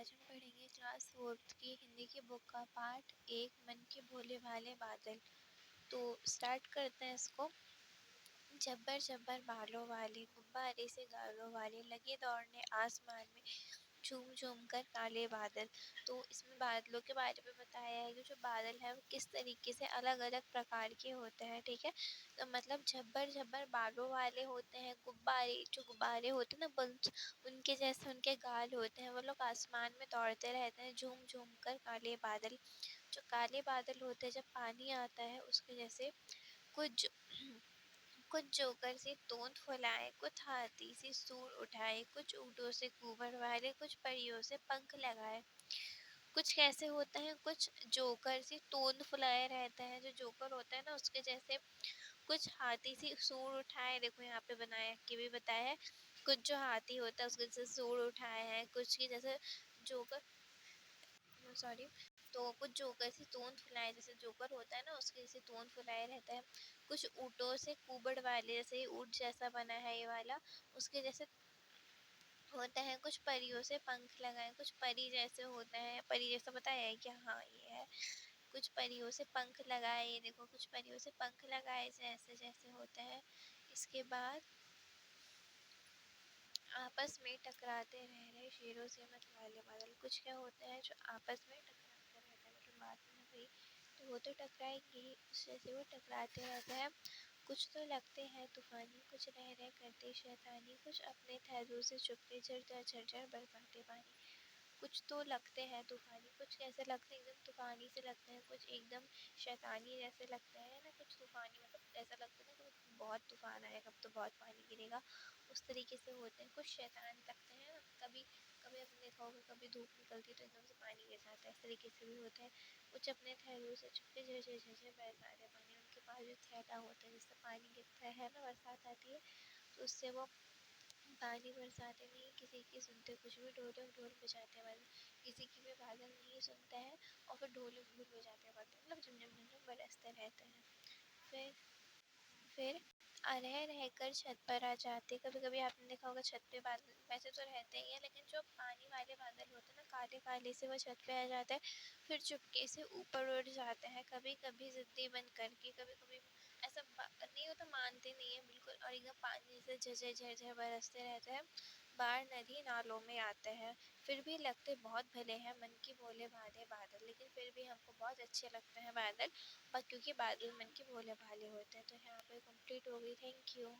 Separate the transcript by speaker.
Speaker 1: آج ہم پڑھیں گے کلاس 4 کی ہندی کی بک کا پارٹ 1 من کے بھولے بھالے بادل۔ تو سٹارٹ کرتے ہیں اس کو۔ جبر جبر بالوں والے غبارے سے گالوں والے لگے دوڑنے آسمان میں جھوم جھوم کر کالے بادل۔ تو اس میں بادلوں کے بارے میں بتایا ہے کہ جو بادل ہے وہ کس طریقے سے الگ الگ پرکار کے ہوتے ہیں، ٹھیک ہے۔ تو مطلب جبر جبر بالوں والے ہوتے ہیں، غبارے جو غبارے ہوتے ہیں نا بلبس، ان کے جیسے ان کے گال ہوتے ہیں، وہ لوگ آسمان میں دوڑتے رہتے ہیں جھوم جھوم کر کالے بادل۔ جو کالے بادل ہوتے ہیں جب پانی آتا ہے اس کے جیسے کچھ جوکر سے توند پھلائے، کچھ ہاتھی سے سور اٹھائے، کچھ اونٹوں سے کوبر والے، کچھ پریوں سے پنکھ لگائے۔ کچھ کیسے ہوتے ہیں، کچھ جوکر سے توند پھلائے رہتا ہے، جو جوکر ہوتا ہے نا اس کے جیسے، کچھ ہاتھی سے سور اٹھائے، دیکھو یہاں پہ بنایا کہ بھی بتایا ہے، کچھ جو ہاتھی ہوتا ہے اس کے جیسے سور اٹھائے ہیں، کچھ کی جیسے جوکر تو کچھ جوکر سے توند پھلائے، جیسے جوکر ہوتا ہے نا اس کے جیسے توند پھلائے رہتا ہے۔ کچھ اونٹوں سے کوبڑ والے، جیسے اونٹ جیسا بنا ہے یہ والا، اس کے جیسے ہوتا ہے۔ کچھ پریوں سے پنکھ لگائے، کچھ پری جیسے ہوتا ہے، پری جیسا بتایا ہے کیا، ہاں یہ ہے۔ کچھ پریوں سے پنکھ لگائے، یہ دیکھو کچھ پریوں سے پنکھ لگائے جیسے جیسے ہوتا ہے۔ اس کے بعد آپس میں ٹکراتے رہ رہے شیروں سے مت والے بادل۔ کچھ کیا ہوتا ہے جو آپس میں ٹکراتے رہتا ہے، مطلب بات نہیں ہوئی تو وہ تو ٹکرائے گی، اس جیسے وہ ٹکراتے رہتے ہیں۔ کچھ تو لگتے ہیں طوفانی، کچھ رہ رہ کرتے شیطانی، کچھ اپنے تھیلوں سے چپکے جھر جھر برساتے پانی۔ کچھ تو لگتے ہیں طوفانی، کچھ کیسے لگتے ہیں ایک دم طوفانی سے لگتے ہیں، کچھ ایک دم شیطانی جیسے لگتے ہیں نا، کچھ طوفانی مطلب ایسا لگتا ہے نا کہ بہت طوفان آئے گا، اب تو بہت پانی گرے گا، اس طریقے سے ہوتے ہیں۔ کچھ شیطان لگتے ہیں نا، کبھی کبھی آپ نے دیکھا ہوگا کبھی دھوپ نکلتی تو ایک دم سے پانی گر جاتا ہے، اس طریقے سے بھی ہوتا ہے۔ کچھ اپنے تھیلوں سے چپکے جھر جھر برساتے پانی، ان کے پاس جو تھیلا ہوتا ہے جس سے پانی گرتا ہے نا، برسات آتی ہے تو اس سے وہ پانی برساتے نہیں، کسی کی سنتے کچھ بھی، ڈھولک ڈھول بجاتے بادل، کسی کی بھی بادل نہیں سنتا ہے، اور پھر ڈھولک ڈھول بجاتے بادل، مطلب جھم جھم جھم جھم برستے رہتے ہیں۔ پھر رہ رہ کر چھت پر آ جاتے، کبھی کبھی آپ نے دیکھا ہوگا چھت پہ بادل ویسے تو رہتے ہی ہیں، لیکن جو پانی والے بادل ہوتے ہیں نا کالے کالے سے، وہ چھت پہ آ جاتے ہیں، پھر چپکے سے اوپر اڑ جاتے ہیں، کبھی کبھی ضدی بن کر کے، کبھی کبھی ایسا نہیں ہوتا، مانتے نہیں ہیں بالکل، اور ایک دم پانی سے جھر جھر جھر برستے رہتے ہیں، باہر ندی نالوں میں آتے ہیں۔ پھر بھی لگتے بہت بھلے ہیں من کے بھولے بھالے بادل، لیکن پھر بھی ہم کو بہت اچھے لگتے ہیں بادل، کیونکہ بادل من کے بھولے بھالے ہوتے ہیں۔ تو یہاں پہ کمپلیٹ ہو گئی، تھینک یو۔